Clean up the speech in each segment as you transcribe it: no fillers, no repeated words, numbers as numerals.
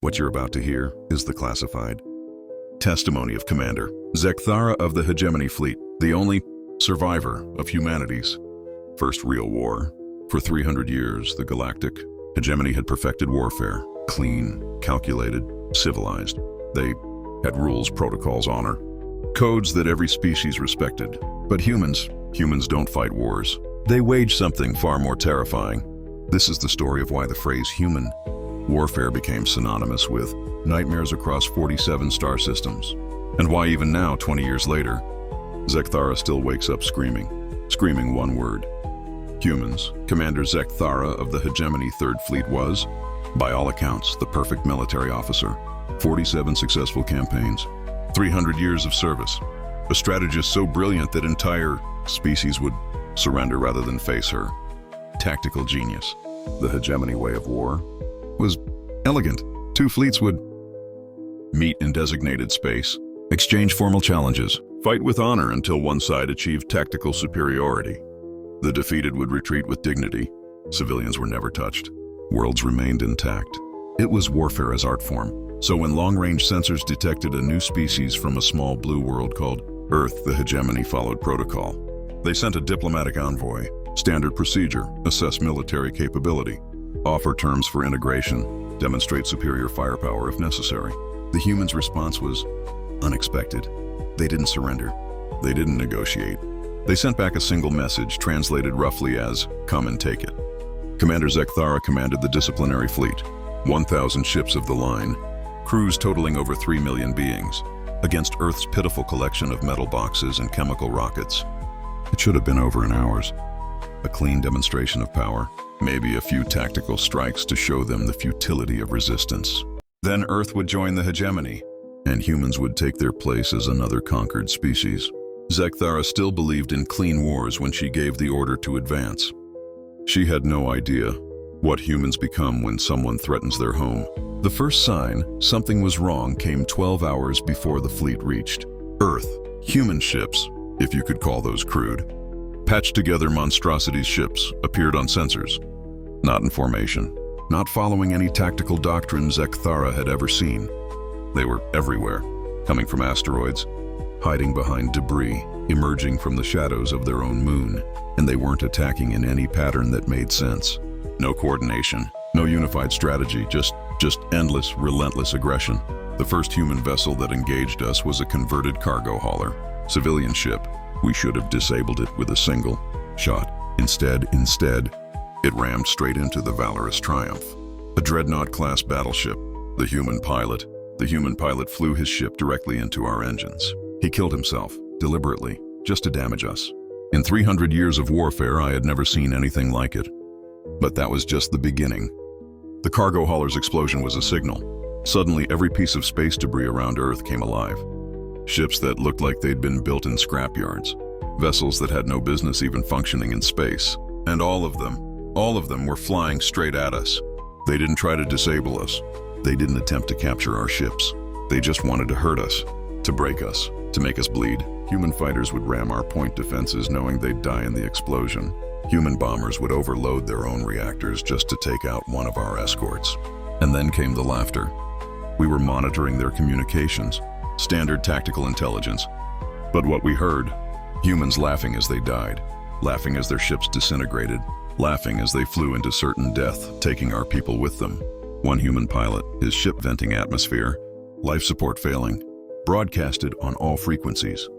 What you're about to hear is the classified testimony of Commander Zek'thara of the Hegemony fleet, the only survivor of humanity's first real war. For 300 years, the Galactic Hegemony had perfected warfare, clean, calculated, civilized. They had rules, protocols, honor, codes that every species respected. But humans don't fight wars. They wage something far more terrifying. This is the story of why the phrase human warfare became synonymous with nightmares across 47 star systems, and why even now, 20 years later, Zek'thara still wakes up screaming one word: humans. Commander Zek'thara of the Hegemony Third Fleet was, by all accounts, the perfect military officer. 47 successful campaigns, 300 years of service, a strategist so brilliant that entire species would surrender rather than face her. Tactical genius. The Hegemony way of war was elegant. Two fleets would meet in designated space, exchange formal challenges, fight with honor until one side achieved tactical superiority. The defeated would retreat with dignity. Civilians were never touched. Worlds remained intact. It was warfare as art form. So when long-range sensors detected a new species from a small blue world called Earth, the Hegemony followed protocol. They sent a diplomatic envoy, standard procedure, assess military capability, offer terms for integration, demonstrate superior firepower if necessary. The humans' response was unexpected. They didn't surrender. They didn't negotiate. They sent back a single message, translated roughly as, "Come and take it." Commander Zek'thara commanded the disciplinary fleet, 1,000 ships of the line, crews totaling over 3 million beings, against Earth's pitiful collection of metal boxes and chemical rockets. It should have been over in hours. A clean demonstration of power, maybe a few tactical strikes to show them the futility of resistance. Then Earth would join the Hegemony, and humans would take their place as another conquered species. Zek'thara still believed in clean wars when she gave the order to advance. She had no idea what humans become when someone threatens their home. The first sign something was wrong came 12 hours before the fleet reached Earth. Human ships, if you could call those crude, patched together monstrosities ships, appeared on sensors, not in formation, not following any tactical doctrine Zek'thara had ever seen. They were everywhere, coming from asteroids, hiding behind debris, emerging from the shadows of their own moon, and they weren't attacking in any pattern that made sense. No coordination, no unified strategy, just endless, relentless aggression. The first human vessel that engaged us was a converted cargo hauler, civilian ship. We should have disabled it with a single shot. Instead, it rammed straight into the Valorous Triumph, a dreadnought-class battleship. The human pilot flew his ship directly into our engines. He killed himself, deliberately, just to damage us. In 300 years of warfare, I had never seen anything like it. But that was just the beginning. The cargo hauler's explosion was a signal. Suddenly, every piece of space debris around Earth came alive. Ships that looked like they'd been built in scrapyards. Vessels that had no business even functioning in space. And all of them were flying straight at us. They didn't try to disable us. They didn't attempt to capture our ships. They just wanted to hurt us, to break us, to make us bleed. Human fighters would ram our point defenses knowing they'd die in the explosion. Human bombers would overload their own reactors just to take out one of our escorts. And then came the laughter. We were monitoring their communications, standard tactical intelligence. But what we heard, humans laughing as they died, laughing as their ships disintegrated, laughing as they flew into certain death, taking our people with them. One human pilot, his ship venting atmosphere, life support failing, broadcasted on all frequencies.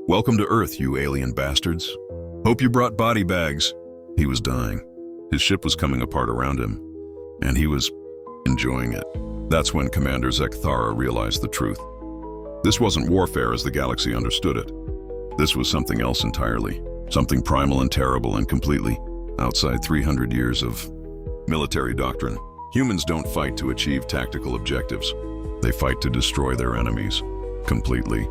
"Welcome to Earth, you alien bastards. Hope you brought body bags." He was dying. His ship was coming apart around him, and he was enjoying it. That's when Commander Zek'thara realized the truth. This wasn't warfare as the galaxy understood it. This was something else entirely, something primal and terrible and completely outside 300 years of military doctrine. Humans don't fight to achieve tactical objectives. They fight to destroy their enemies, completely,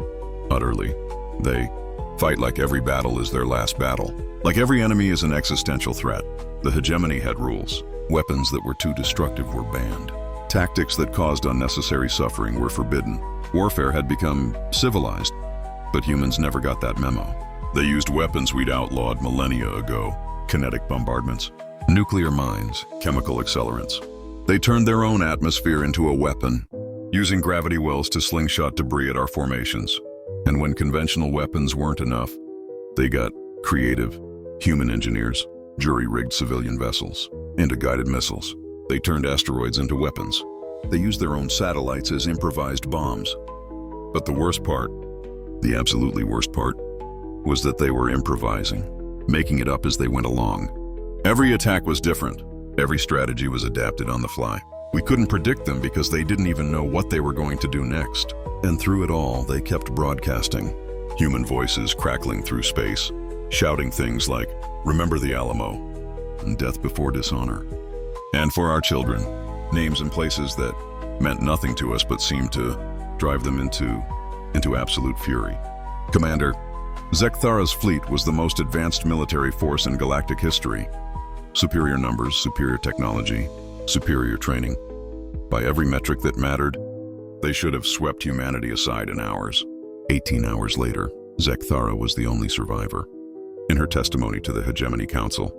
utterly. They fight like every battle is their last battle. Like every enemy is an existential threat. The Hegemony had rules. Weapons that were too destructive were banned. Tactics that caused unnecessary suffering were forbidden. Warfare had become civilized, but humans never got that memo. They used weapons we'd outlawed millennia ago: kinetic bombardments, nuclear mines, chemical accelerants. They turned their own atmosphere into a weapon, using gravity wells to slingshot debris at our formations. And when conventional weapons weren't enough, they got creative. Human engineers jury-rigged civilian vessels into guided missiles. They turned asteroids into weapons. They used their own satellites as improvised bombs. But the worst part, the absolutely worst part, was that they were improvising, making it up as they went along. Every attack was different. Every strategy was adapted on the fly. We couldn't predict them because they didn't even know what they were going to do next. And through it all, they kept broadcasting. Human voices crackling through space, shouting things like, "Remember the Alamo," and "Death before dishonor." And for our children, names and places that meant nothing to us but seemed to drive them into absolute fury. Commander, Zek'thara's fleet was the most advanced military force in galactic history. Superior numbers, superior technology, superior training. By every metric that mattered, they should have swept humanity aside in hours. 18 hours later, Zek'thara was the only survivor. In her testimony to the Hegemony Council,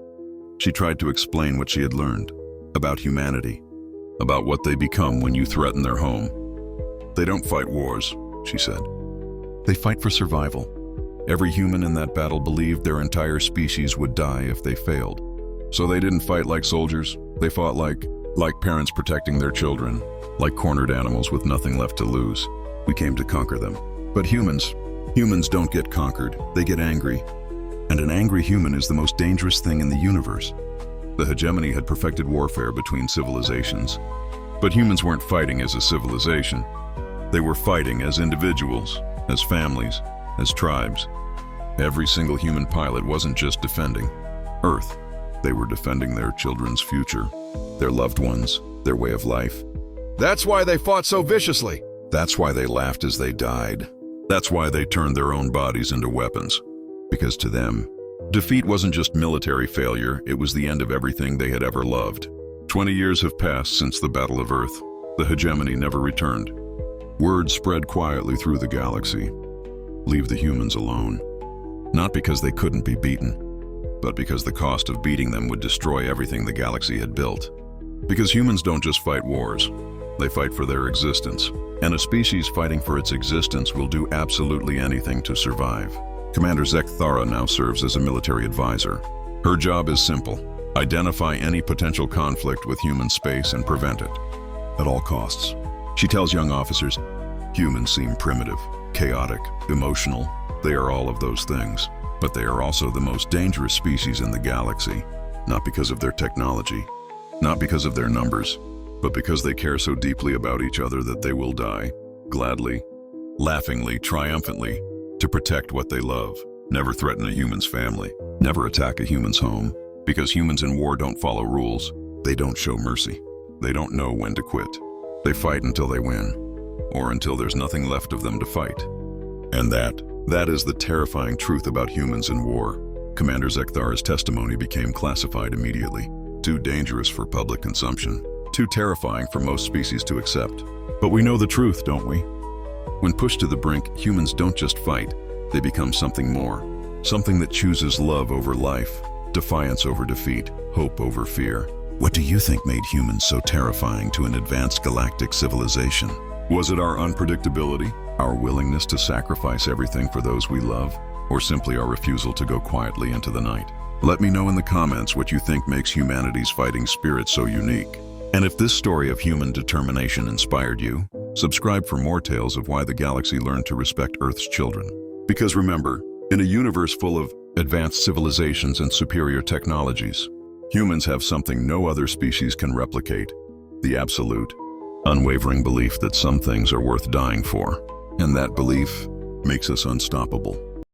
she tried to explain what she had learned about humanity, about what they become when you threaten their home. "They don't fight wars," she said. "They fight for survival." Every human in that battle believed their entire species would die if they failed. So they didn't fight like soldiers. They fought like parents protecting their children, like cornered animals with nothing left to lose. We came to conquer them. But humans don't get conquered, they get angry. And an angry human is the most dangerous thing in the universe. The Hegemony had perfected warfare between civilizations. But humans weren't fighting as a civilization. They were fighting as individuals, as families, as tribes. Every single human pilot wasn't just defending Earth. They were defending their children's future, their loved ones, their way of life. That's why they fought so viciously. That's why they laughed as they died. That's why they turned their own bodies into weapons. Because to them, defeat wasn't just military failure, it was the end of everything they had ever loved. 20 years have passed since the Battle of Earth. The Hegemony never returned. Word spread quietly through the galaxy. Leave the humans alone. Not because they couldn't be beaten, but because the cost of beating them would destroy everything the galaxy had built. Because humans don't just fight wars, they fight for their existence. And a species fighting for its existence will do absolutely anything to survive. Commander Zek'thara now serves as a military advisor. Her job is simple: identify any potential conflict with human space and prevent it at all costs. She tells young officers, humans seem primitive, chaotic, emotional. They are all of those things. But they are also the most dangerous species in the galaxy, not because of their technology, not because of their numbers, but because they care so deeply about each other that they will die, gladly, laughingly, triumphantly, to protect what they love. Never threaten a human's family, never attack a human's home, because humans in war don't follow rules. They don't show mercy. They don't know when to quit. They fight until they win, or until there's nothing left of them to fight. And that is the terrifying truth about humans in war. Commander Zek'thara's testimony became classified immediately. Too dangerous for public consumption. Too terrifying for most species to accept. But we know the truth, don't we? When pushed to the brink, humans don't just fight. They become something more. Something that chooses love over life, defiance over defeat, hope over fear. What do you think made humans so terrifying to an advanced galactic civilization? Was it our unpredictability? Our willingness to sacrifice everything for those we love, or simply our refusal to go quietly into the night? Let me know in the comments what you think makes humanity's fighting spirit so unique. And if this story of human determination inspired you, subscribe for more tales of why the galaxy learned to respect Earth's children. Because remember, in a universe full of advanced civilizations and superior technologies, humans have something no other species can replicate: the absolute, unwavering belief that some things are worth dying for. And that belief makes us unstoppable.